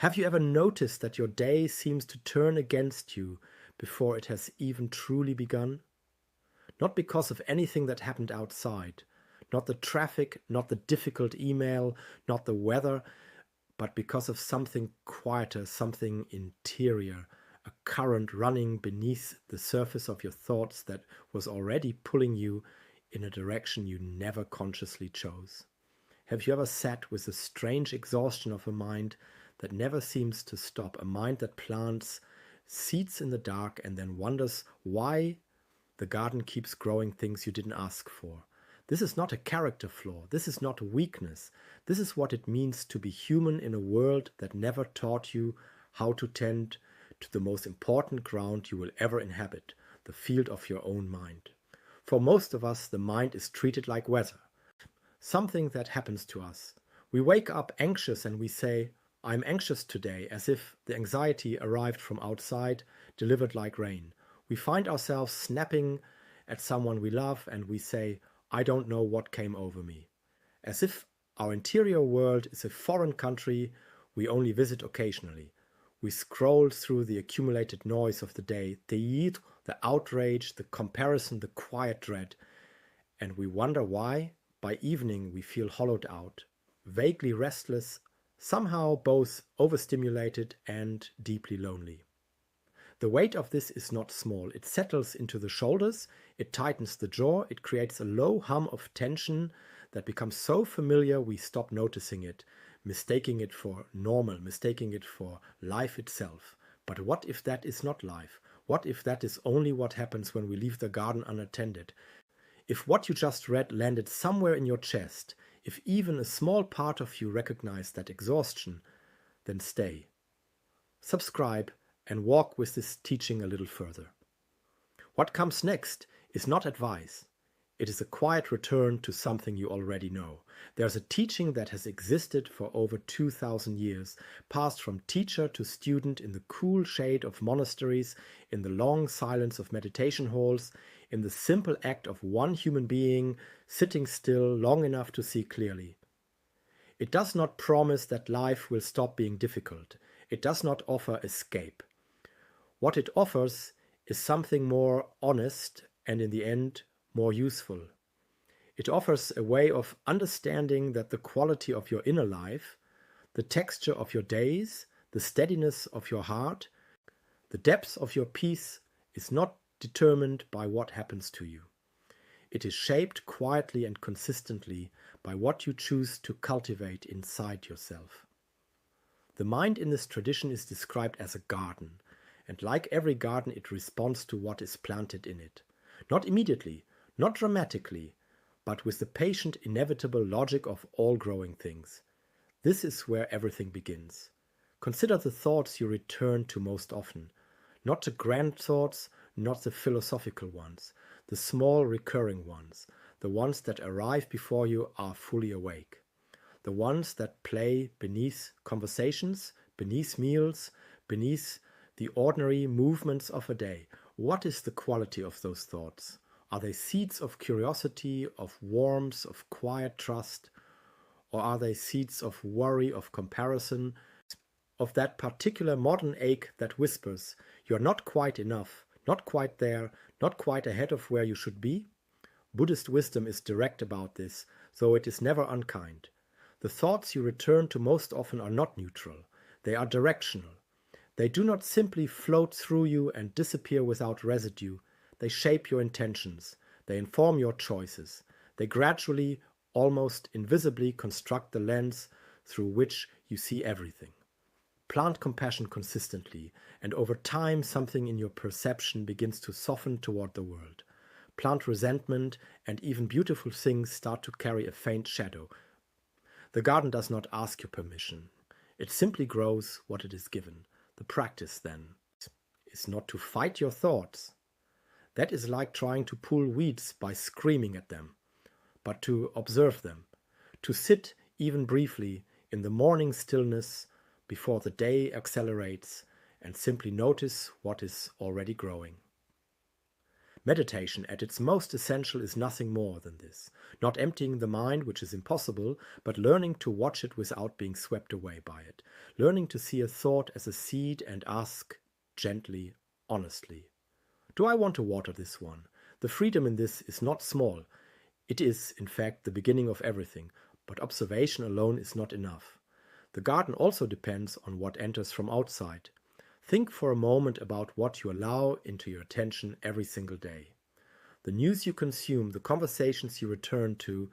Have you ever noticed that your day seems to turn against you before it has even truly begun? Not because of anything that happened outside, not the traffic, not the difficult email, not the weather, but because of something quieter, something interior, a current running beneath the surface of your thoughts that was already pulling you in a direction you never consciously chose. Have you ever sat with the strange exhaustion of a mind that never seems to stop, a mind that plants seeds in the dark and then wonders why the garden keeps growing things you didn't ask for? This is not a character flaw. This is not a weakness. This is what it means to be human in a world that never taught you how to tend to the most important ground you will ever inhabit, the field of your own mind. For most of us, the mind is treated like weather, something that happens to us. We wake up anxious and we say, "I'm anxious today," as if the anxiety arrived from outside, delivered like rain. We find ourselves snapping at someone we love and we say, "I don't know what came over me." As if our interior world is a foreign country we only visit occasionally. We scroll through the accumulated noise of the day, the outrage, the comparison, the quiet dread, and we wonder why, by evening, we feel hollowed out, vaguely restless, somehow both overstimulated and deeply lonely. The weight of this is not small. It settles into the shoulders, it tightens the jaw, it creates a low hum of tension that becomes so familiar we stop noticing it, mistaking it for normal, mistaking it for life itself. But what if that is not life? What if that is only what happens when we leave the garden unattended? If what you just read landed somewhere in your chest, if even a small part of you recognized that exhaustion, then stay. Subscribe and walk with this teaching a little further. What comes next is not advice. It is a quiet return to something you already know. There's a teaching that has existed for over 2,000 years, passed from teacher to student in the cool shade of monasteries, in the long silence of meditation halls, in the simple act of one human being sitting still long enough to see clearly. It does not promise that life will stop being difficult. It does not offer escape. What it offers is something more honest and, in the end, more useful. It offers a way of understanding that the quality of your inner life, the texture of your days, the steadiness of your heart, the depth of your peace is not determined by what happens to you. It is shaped quietly and consistently by what you choose to cultivate inside yourself. The mind in this tradition is described as a garden, and like every garden, it responds to what is planted in it. Not immediately, not dramatically, but with the patient, inevitable logic of all growing things. This is where everything begins. Consider the thoughts you return to most often. Not the grand thoughts, not the philosophical ones, the small recurring ones, the ones that arrive before you are fully awake. The ones that play beneath conversations, beneath meals, beneath the ordinary movements of a day. What is the quality of those thoughts? Are they seeds of curiosity, of warmth, of quiet trust? Or are they seeds of worry, of comparison, of that particular modern ache that whispers, "You're not quite enough, not quite there, not quite ahead of where you should be"? Buddhist wisdom is direct about this, though it is never unkind. The thoughts you return to most often are not neutral. They are directional. They do not simply float through you and disappear without residue. They shape your intentions. They inform your choices. They gradually, almost invisibly, construct the lens through which you see everything. Plant compassion consistently, and over time something in your perception begins to soften toward the world. Plant resentment, and even beautiful things start to carry a faint shadow. The garden does not ask your permission. It simply grows what it is given. The practice, then, is not to fight your thoughts. That is like trying to pull weeds by screaming at them, but to observe them, to sit even briefly in the morning stillness before the day accelerates and simply notice what is already growing. Meditation at its most essential is nothing more than this. Not emptying the mind, which is impossible, but learning to watch it without being swept away by it. Learning to see a thought as a seed and ask gently, honestly, do I want to water this one? The freedom in this is not small. It is, in fact, the beginning of everything, but observation alone is not enough. The garden also depends on what enters from outside. Think for a moment about what you allow into your attention every single day. The news you consume, the conversations you return to,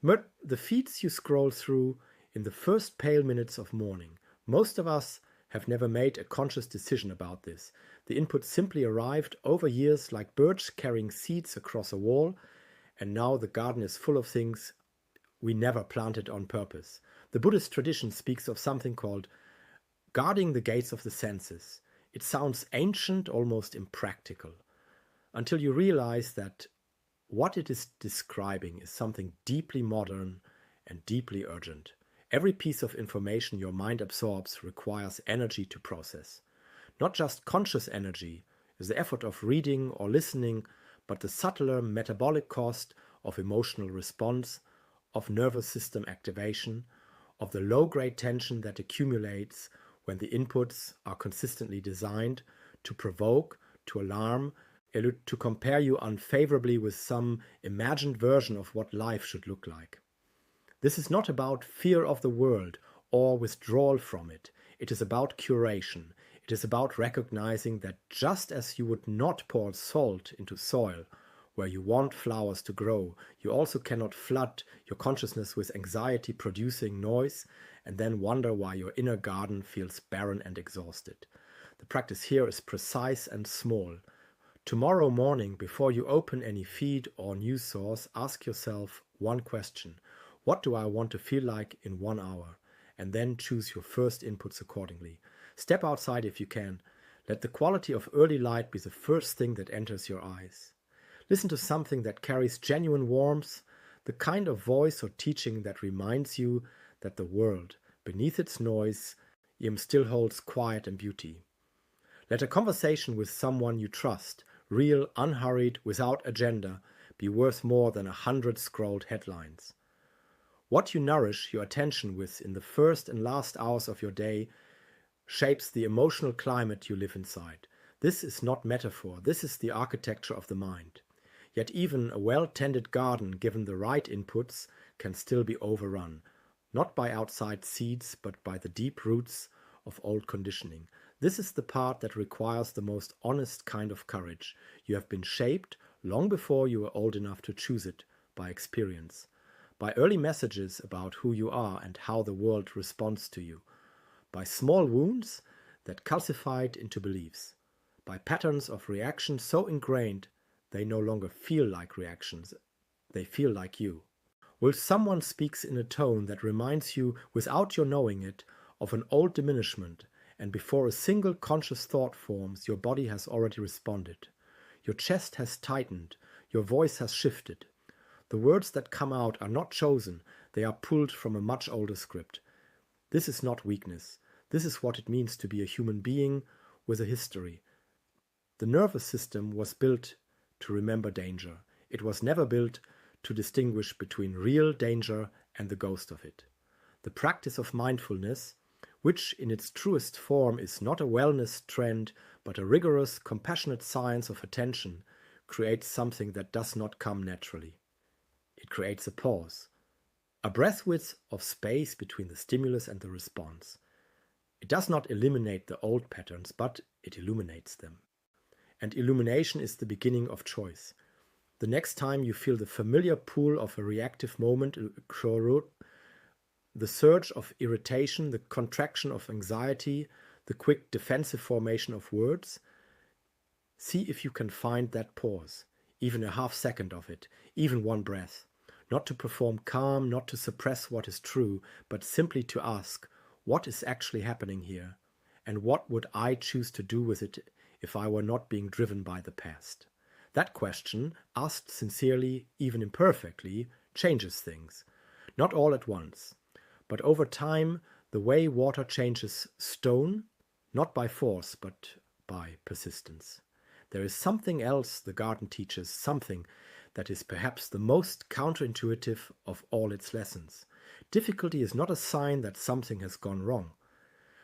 the feeds you scroll through in the first pale minutes of morning. Most of us have never made a conscious decision about this. The input simply arrived over years like birds carrying seeds across a wall, and now the garden is full of things we never planted on purpose. The Buddhist tradition speaks of something called guarding the gates of the senses. It sounds ancient, almost impractical, until you realize that what it is describing is something deeply modern and deeply urgent. Every piece of information your mind absorbs requires energy to process. Not just conscious energy, is the effort of reading or listening, but the subtler metabolic cost of emotional response, of nervous system activation, of the low-grade tension that accumulates when the inputs are consistently designed to provoke, to alarm, to compare you unfavorably with some imagined version of what life should look like. This is not about fear of the world or withdrawal from it. It is about curation. It is about recognizing that just as you would not pour salt into soil where you want flowers to grow, you also cannot flood your consciousness with anxiety-producing noise and then wonder why your inner garden feels barren and exhausted. The practice here is precise and small. Tomorrow morning, before you open any feed or news source, ask yourself one question. What do I want to feel like in 1 hour? And then choose your first inputs accordingly. Step outside if you can. Let the quality of early light be the first thing that enters your eyes. Listen to something that carries genuine warmth, the kind of voice or teaching that reminds you that the world, beneath its noise, still holds quiet and beauty. Let a conversation with someone you trust, real, unhurried, without agenda, be worth more than 100 scrolled headlines. What you nourish your attention with in the first and last hours of your day shapes the emotional climate you live inside. This is not metaphor, this is the architecture of the mind. Yet even a well-tended garden, given the right inputs, can still be overrun, not by outside seeds, but by the deep roots of old conditioning. This is the part that requires the most honest kind of courage. You have been shaped long before you were old enough to choose it, by experience, by early messages about who you are and how the world responds to you, by small wounds that calcified into beliefs, by patterns of reaction so ingrained they no longer feel like reactions, they feel like you. Will someone speaks in a tone that reminds you, without your knowing it, of an old diminishment, and before a single conscious thought forms, your body has already responded. Your chest has tightened, your voice has shifted. The words that come out are not chosen, they are pulled from a much older script. This is not weakness. This is what it means to be a human being with a history. The nervous system was built to remember danger. It was never built to distinguish between real danger and the ghost of it. The practice of mindfulness, which in its truest form is not a wellness trend, but a rigorous, compassionate science of attention, creates something that does not come naturally. It creates a pause, a breath width of space between the stimulus and the response. It does not eliminate the old patterns, but it illuminates them. And illumination is the beginning of choice. The next time you feel the familiar pull of a reactive moment, the surge of irritation, the contraction of anxiety, the quick defensive formation of words, see if you can find that pause, even a half second of it, even one breath. Not to perform calm, not to suppress what is true, but simply to ask, what is actually happening here? And what would I choose to do with it if I were not being driven by the past? That question, asked sincerely, even imperfectly, changes things. Not all at once, but over time, the way water changes stone, not by force, but by persistence. There is something else the garden teaches, something that is perhaps the most counterintuitive of all its lessons. Difficulty is not a sign that something has gone wrong.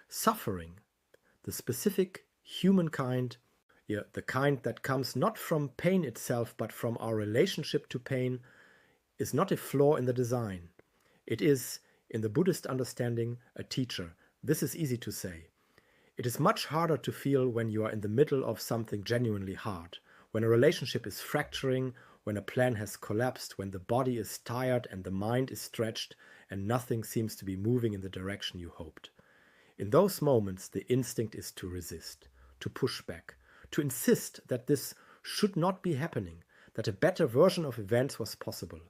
Suffering, the specific human kind, the kind that comes not from pain itself but from our relationship to pain, is not a flaw in the design. It is, in the Buddhist understanding, a teacher. This is easy to say. It is much harder to feel when you are in the middle of something genuinely hard, when a relationship is fracturing, when a plan has collapsed, when the body is tired and the mind is stretched and nothing seems to be moving in the direction you hoped. In those moments, the instinct is to resist, to push back, to insist that this should not be happening, that a better version of events was possible,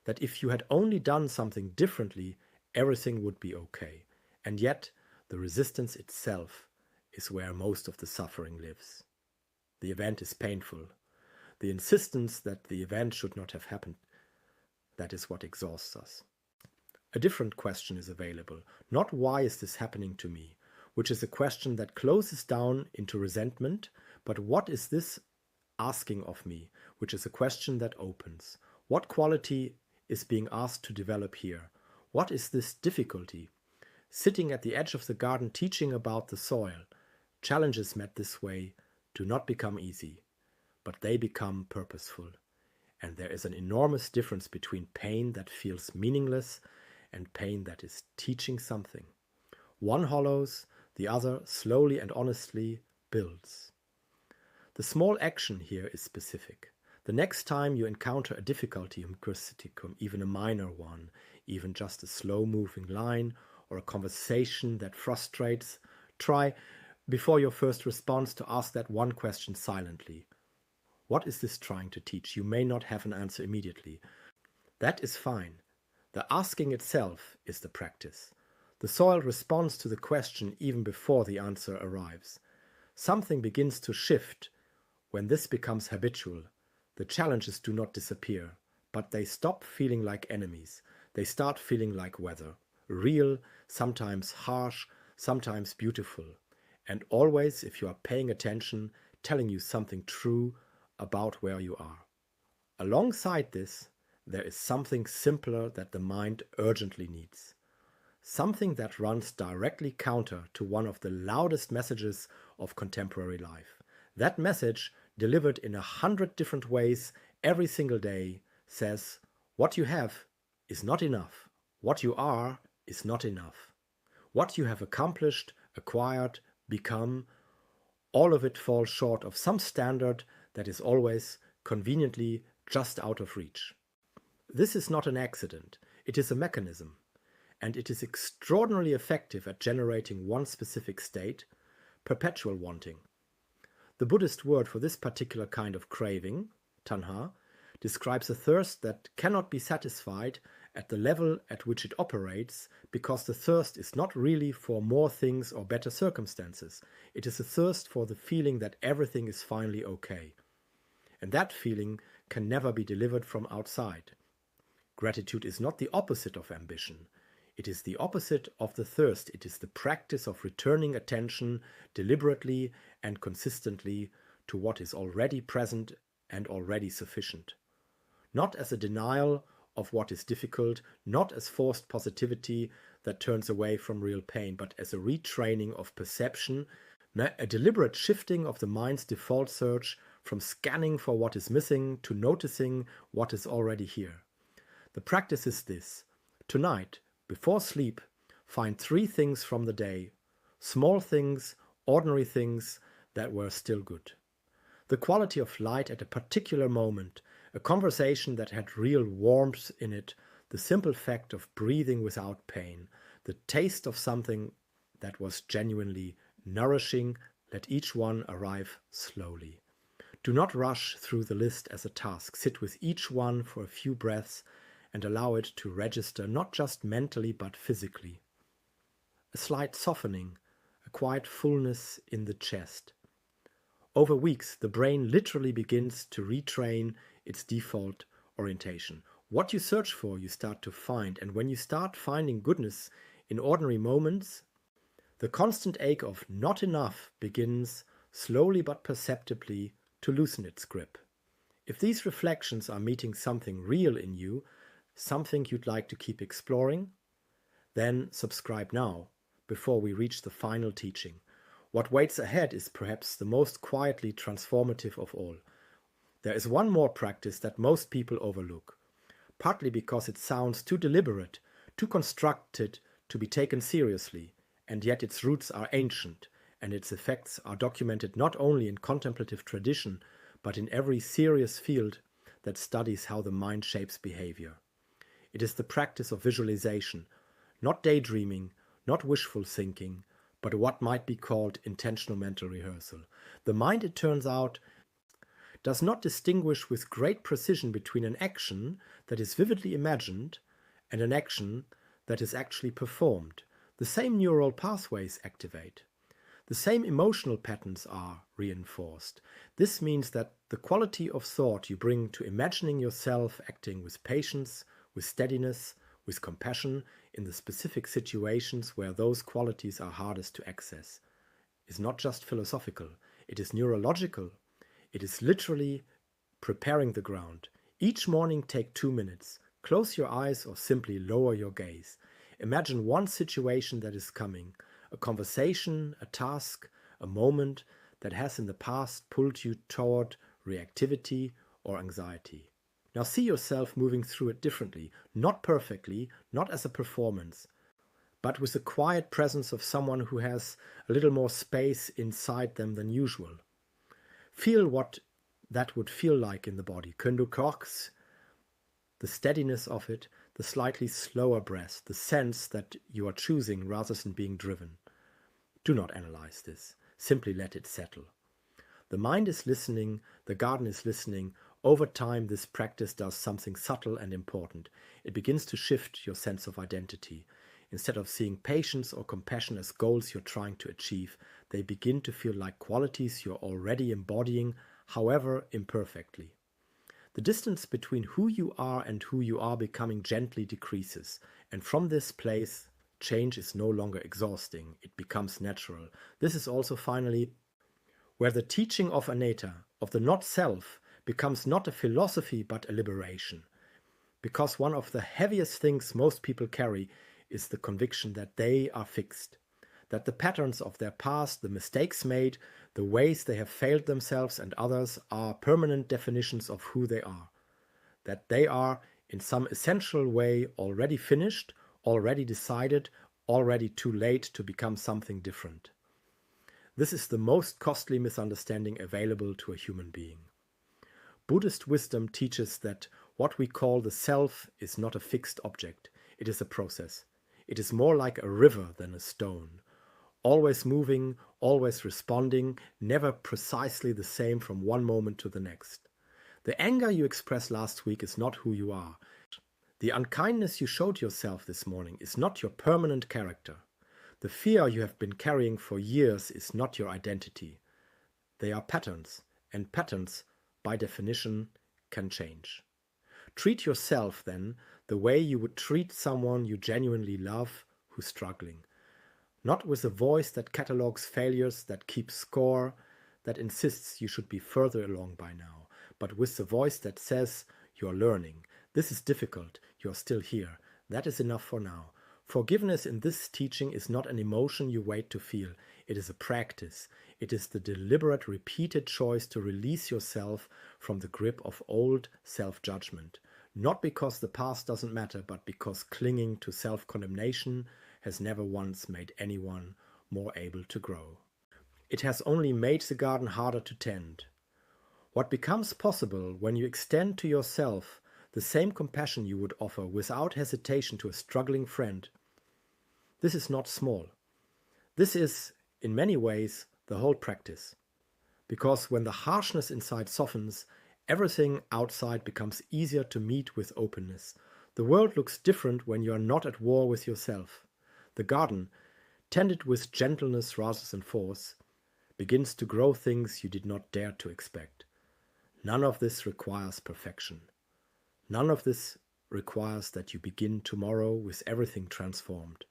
that if you had only done something differently, everything would be okay. And yet, the resistance itself is where most of the suffering lives. The event is painful. The insistence that the event should not have happened, that is what exhausts us. A different question is available, not why is this happening to me, which is a question that closes down into resentment, but what is this asking of me, which is a question that opens. What quality is being asked to develop here? What is this difficulty? Sitting at the edge of the garden teaching about the soil, challenges met this way do not become easy, but they become purposeful. And there is an enormous difference between pain that feels meaningless and pain that is teaching something. One hollows, the other slowly and honestly builds. The small action here is specific. The next time you encounter a difficulty, even a minor one, even just a slow-moving line or a conversation that frustrates, try, before your first response, to ask that one question silently. What is this trying to teach? You may not have an answer immediately. That is fine. The asking itself is the practice. The soil responds to the question even before the answer arrives. Something begins to shift when this becomes habitual. The challenges do not disappear, but they stop feeling like enemies. They start feeling like weather. Real, sometimes harsh, sometimes beautiful. And always, if you are paying attention, telling you something true about where you are. Alongside this, there is something simpler that the mind urgently needs. Something that runs directly counter to one of the loudest messages of contemporary life. That message, delivered in 100 different ways every single day, says, what you have is not enough. What you are is not enough. What you have accomplished, acquired, become, all of it falls short of some standard that is always conveniently just out of reach. This is not an accident, it is a mechanism, and it is extraordinarily effective at generating one specific state, perpetual wanting. The Buddhist word for this particular kind of craving, tanha, describes a thirst that cannot be satisfied at the level at which it operates, because the thirst is not really for more things or better circumstances. It is a thirst for the feeling that everything is finally okay. And that feeling can never be delivered from outside. Gratitude is not the opposite of ambition. It is the opposite of the thirst. It is the practice of returning attention deliberately and consistently to what is already present and already sufficient. Not as a denial of what is difficult, not as forced positivity that turns away from real pain, but as a retraining of perception, a deliberate shifting of the mind's default search from scanning for what is missing to noticing what is already here. The practice is this. Tonight, before sleep, find 3 things from the day, small things, ordinary things that were still good. The quality of light at a particular moment, a conversation that had real warmth in it, the simple fact of breathing without pain, the taste of something that was genuinely nourishing. Let each one arrive slowly. Do not rush through the list as a task. Sit with each one for a few breaths and allow it to register not just mentally but physically. A slight softening, a quiet fullness in the chest. Over weeks, the brain literally begins to retrain its default orientation. What you search for, you start to find, and when you start finding goodness in ordinary moments, the constant ache of not enough begins slowly but perceptibly to loosen its grip. If these reflections are meeting something real in you, something you'd like to keep exploring, then subscribe now, before we reach the final teaching. What waits ahead is perhaps the most quietly transformative of all. There is one more practice that most people overlook, partly because it sounds too deliberate, too constructed to be taken seriously, and yet its roots are ancient, and its effects are documented not only in contemplative tradition, but in every serious field that studies how the mind shapes behavior. It is the practice of visualization, not daydreaming, not wishful thinking, but what might be called intentional mental rehearsal. The mind, it turns out, does not distinguish with great precision between an action that is vividly imagined and an action that is actually performed. The same neural pathways activate. The same emotional patterns are reinforced. This means that the quality of thought you bring to imagining yourself acting with patience, with steadiness, with compassion in the specific situations where those qualities are hardest to access is not just philosophical, it is neurological. It is literally preparing the ground. Each morning take 2 minutes. Close your eyes or simply lower your gaze. Imagine one situation that is coming, a conversation, a task, a moment that has in the past pulled you toward reactivity or anxiety. Now see yourself moving through it differently, not perfectly, not as a performance, but with the quiet presence of someone who has a little more space inside them than usual. Feel what that would feel like in the body. Kendo Koks, the steadiness of it, the slightly slower breath, the sense that you are choosing rather than being driven. Do not analyze this. Simply let it settle. The mind is listening, the garden is listening. Over time, this practice does something subtle and important. It begins to shift your sense of identity. Instead of seeing patience or compassion as goals you're trying to achieve, they begin to feel like qualities you're already embodying, however imperfectly. The distance between who you are and who you are becoming gently decreases, and from this place, change is no longer exhausting, it becomes natural. This is also finally where the teaching of anatta, of the not-self, becomes not a philosophy but a liberation. Because one of the heaviest things most people carry is the conviction that they are fixed, that the patterns of their past, the mistakes made, the ways they have failed themselves and others are permanent definitions of who they are, that they are in some essential way already finished, already decided, already too late to become something different. This is the most costly misunderstanding available to a human being. Buddhist wisdom teaches that what we call the self is not a fixed object, it is a process. It is more like a river than a stone, always moving, always responding, never precisely the same from one moment to the next. The anger you expressed last week is not who you are. The unkindness you showed yourself this morning is not your permanent character. The fear you have been carrying for years is not your identity. They are patterns, and patterns, by definition, can change. Treat yourself, then, the way you would treat someone you genuinely love who's struggling. Not with a voice that catalogues failures, that keeps score, that insists you should be further along by now, but with the voice that says, you're learning. This is difficult, you're still here. That is enough for now. Forgiveness in this teaching is not an emotion you wait to feel. It is a practice. It is the deliberate, repeated choice to release yourself from the grip of old self-judgment. Not because the past doesn't matter, but because clinging to self-condemnation has never once made anyone more able to grow. It has only made the garden harder to tend. What becomes possible when you extend to yourself the same compassion you would offer without hesitation to a struggling friend. This is not small. This is, in many ways, the whole practice. Because when the harshness inside softens, everything outside becomes easier to meet with openness. The world looks different when you are not at war with yourself. The garden, tended with gentleness rather than force, begins to grow things you did not dare to expect. None of this requires perfection. None of this requires that you begin tomorrow with everything transformed.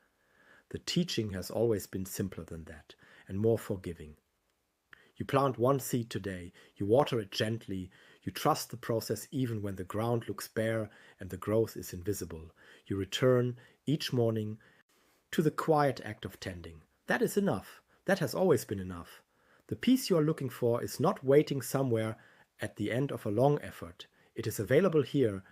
The teaching has always been simpler than that and more forgiving. You plant one seed today, you water it gently, you trust the process even when the ground looks bare and the growth is invisible. You return each morning to the quiet act of tending. That is enough. That has always been enough. The peace you are looking for is not waiting somewhere at the end of a long effort. It is available here,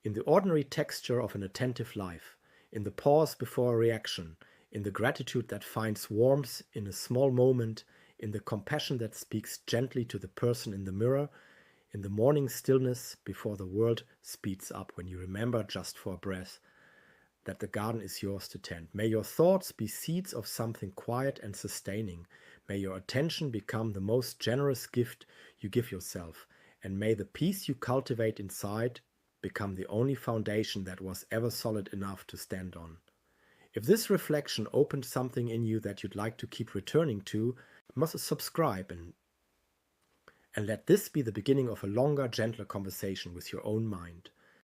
in the ordinary texture of an attentive life, in the pause before a reaction, in the gratitude that finds warmth in a small moment, in the compassion that speaks gently to the person in the mirror, in the morning stillness before the world speeds up, when you remember just for a breath that the garden is yours to tend. May your thoughts be seeds of something quiet and sustaining. May your attention become the most generous gift you give yourself. And may the peace you cultivate inside become the only foundation that was ever solid enough to stand on. If this reflection opened something in you that you'd like to keep returning to, you must subscribe and let this be the beginning of a longer, gentler conversation with your own mind.